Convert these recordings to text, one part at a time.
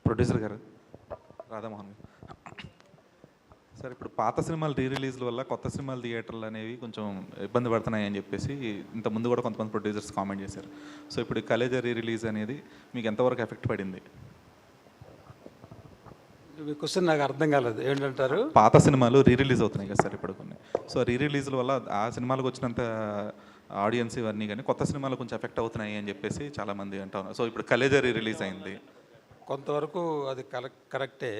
Producer గారు, రాధామోహన్ గారు. Sir, ఇప్పుడు పాత సినిమాలు రిలీజ్ల వల్ల కొత్త సినిమాల థియేటర్లు అనేవి కొంచెం ఇబ్బంది పడుతున్నాయి అని చెప్పేసి ఇంతకుముందు కూడా కొంతమంది ప్రొడ్యూసర్స్ కామెంట్ చేశారు. సో ఇప్పుడు కలేజా రిలీజ్ అనేది మీకు ఎంతవరకు ఎఫెక్ట్ పడింది? క్వశ్చన్ నాకు అర్థం కాలేదు. ఏంటంటారు? పాత సినిమాలు రిలీజ్ అవుతున్నాయి కదా సార్ ఇప్పుడు కొన్ని. సో రిలీజ్ల వల్ల ఆ సినిమాలకు వచ్చినంత ఆడియన్స్ ఇవన్నీ కానీ కొత్త సినిమాలు కొంచెం ఎఫెక్ట్ అవుతున్నాయి అని చెప్పేసి చాలామంది అంటా ఉన్నారు. సో ఇప్పుడు కలేజా రిలీజ్ అయింది. కొంతవరకు అది కరెక్టే,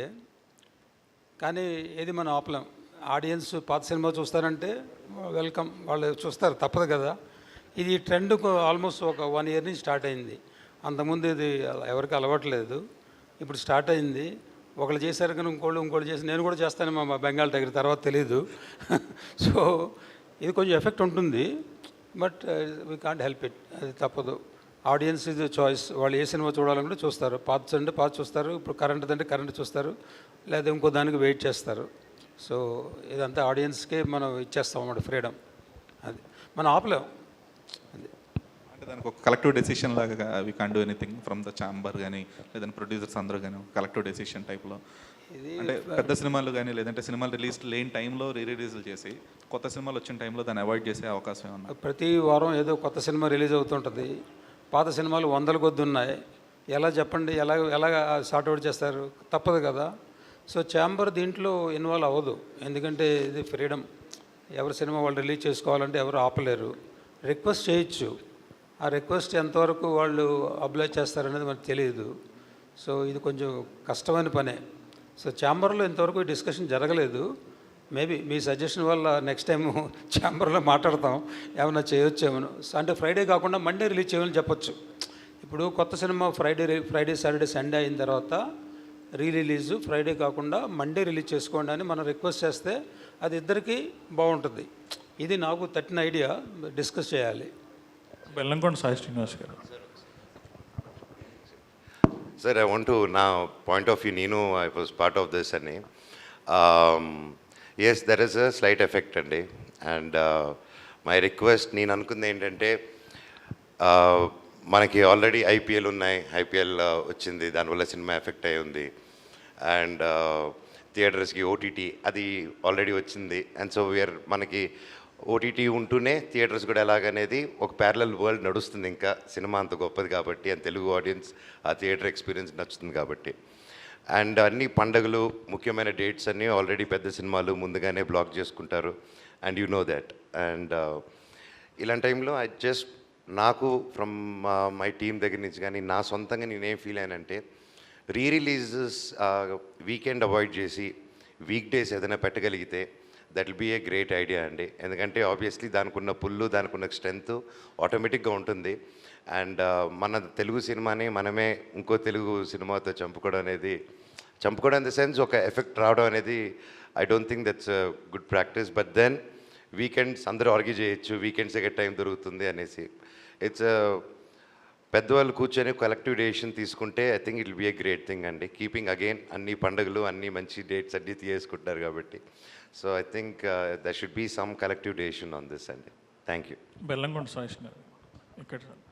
కానీ ఏది మనం ఆపలేం. ఆడియన్స్ పాత సినిమా చూస్తారంటే వెల్కమ్, వాళ్ళు చూస్తారు, తప్పదు కదా. ఇది ట్రెండ్ ఆల్మోస్ట్ ఒక 1 year నుంచి స్టార్ట్ అయింది. అంతకుముందు ఇది ఎవరికి అలవాట్లేదు, ఇప్పుడు స్టార్ట్ అయింది. ఒకళ్ళు చేశారు కానీ ఇంకోళ్ళు చేసి నేను కూడా చేస్తాను మా బెంగాల్ టైగర్ తర్వాత తెలీదు. సో ఇది కొంచెం ఎఫెక్ట్ ఉంటుంది, but we can't help it, అది తప్పదు. ఆడియన్స్ ఇది చాయిస్, వాళ్ళు ఏ సినిమా చూడాలంటే చూస్తారు. పాత అంటే పాత చూస్తారు, ఇప్పుడు కరెంట్ అంటే కరెంట్ చూస్తారు, లేదా ఇంకో దానికి వెయిట్ చేస్తారు. సో ఇదంతా ఆడియన్స్కే మనం ఇచ్చేస్తాం అన్నమాట ఫ్రీడమ్, అది మనం ఆపలేం. అది అంటే దానికి ఒక కలెక్టివ్ డెసిషన్ లాగా we can do anything from the chamber కానీ లేదంటే ప్రొడ్యూసర్స్ అందరూ కానీ కలెక్టివ్ డెసిషన్ టైప్లో. ఇది అంటే పెద్ద సినిమాలు కానీ లేదంటే సినిమాలు రిలీజ్ లేని టైంలో రిలీజ్లు చేసి కొత్త సినిమాలు వచ్చిన టైంలో దాన్ని అవాయిడ్ చేసే అవకాశం ఏమన్నా? ప్రతి వారం ఏదో కొత్త సినిమా రిలీజ్ అవుతుంటుంది. పాత సినిమాలు 100 కొద్ది ఉన్నాయి. ఎలా చెప్పండి, ఎలా సార్ట్అవుట్ చేస్తారు? తప్పదు కదా. సో ఛాంబర్ దీంట్లో ఇన్వాల్వ్ అవ్వదు, ఎందుకంటే ఇది ఫ్రీడమ్. ఎవరి సినిమా వాళ్ళు రిలీజ్ చేసుకోవాలంటే ఎవరు ఆపలేరు. రిక్వెస్ట్ చేయొచ్చు, ఆ రిక్వెస్ట్ ఎంతవరకు వాళ్ళు అబ్లై చేస్తారనేది మనకు తెలియదు. సో ఇది కొంచెం కష్టమైన పనే. సో ఛాంబర్లో ఇంతవరకు డిస్కషన్ జరగలేదు. మేబీ మీ సజెషన్ వల్ల నెక్స్ట్ టైం ఛాంబర్లో మాట్లాడతాం, ఏమైనా చేయొచ్చేమో. అంటే ఫ్రైడే కాకుండా మండే రిలీజ్ చేయమని చెప్పొచ్చు. ఇప్పుడు కొత్త సినిమా ఫ్రైడే సాటర్డే సండే అయిన తర్వాత రిలీజు ఫ్రైడే కాకుండా మండే రిలీజ్ చేసుకోండి అని మనం రిక్వెస్ట్ చేస్తే అది ఇద్దరికీ బాగుంటుంది. ఇది నాకు తట్టిన ఐడియా, డిస్కస్ చేయాలి. బెల్లంకొండ సాయి శ్రీనివాస్ గారు. Sir, I want to now point of view, Nino, I was part of this and yes, there is a slight effect andi, and my request నేను అనుకుంది ఏంటంటే మనకి ఆల్రెడీ ఐపీఎల్ ఉన్నాయి, ఐపీఎల్ వచ్చింది, దానివల్ల సినిమా ఎఫెక్ట్ అయి ఉంది. అండ్ థియేటర్స్కి ఓటీటీ అది ఆల్రెడీ వచ్చింది. అండ్ సో మనకి ఓటీటీ ఉంటూనే థియేటర్స్ కూడా ఎలాగనేది ఒక ప్యారలల్ వరల్డ్ నడుస్తుంది. ఇంకా సినిమా అంత గొప్పది కాబట్టి, అండ్ తెలుగు ఆడియన్స్ ఆ థియేటర్ ఎక్స్పీరియన్స్ నచ్చుతుంది కాబట్టి. అండ్ అన్ని పండుగలు, ముఖ్యమైన డేట్స్ అన్నీ ఆల్రెడీ పెద్ద సినిమాలు ముందుగానే బ్లాక్ చేసుకుంటారు, and you know that. And ఇలాంటి టైంలో నాకు ఫ్రమ్ మై టీమ్ దగ్గర నుంచి కానీ నా సొంతంగా నేనేం ఫీల్ అయ్యానంటే, రిలీజెస్ వీకెండ్ అవాయిడ్ చేసి వీక్ డేస్ ఏదైనా పెట్టగలిగితే that will be a great idea అండి. ఎందుకంటే ఆబ్వియస్లీ దానికి ఉన్న పుల్లు, దానికి ఉన్న స్ట్రెంత్ ఆటోమేటిక్గా ఉంటుంది. అండ్ మన తెలుగు సినిమాని మనమే ఇంకో తెలుగు సినిమాతో చంపుకోవడం ఇన్ ద సెన్స్ ఒక ఎఫెక్ట్ రావడం అనేది I don't think that's good practice. But then weekends అందరూ ఆర్గ్యూ చేయొచ్చు, వీకెండ్స్ ఎక్కడ టైం దొరుకుతుంది అనేసి. ఇట్స్ పెద్దవాళ్ళు కూర్చొని కలెక్టివ్ డెసిషన్ తీసుకుంటే I think it will be a great thing అండి. కీపింగ్ అగైన్ అన్ని పండుగలు, అన్ని మంచి డేట్స్ అన్నీ తీసుకుంటారు కాబట్టి. So I think there should be some collective decision on this అండి. Thank you. బెల్లంకొండ సాయి గారు ఇక్కడ.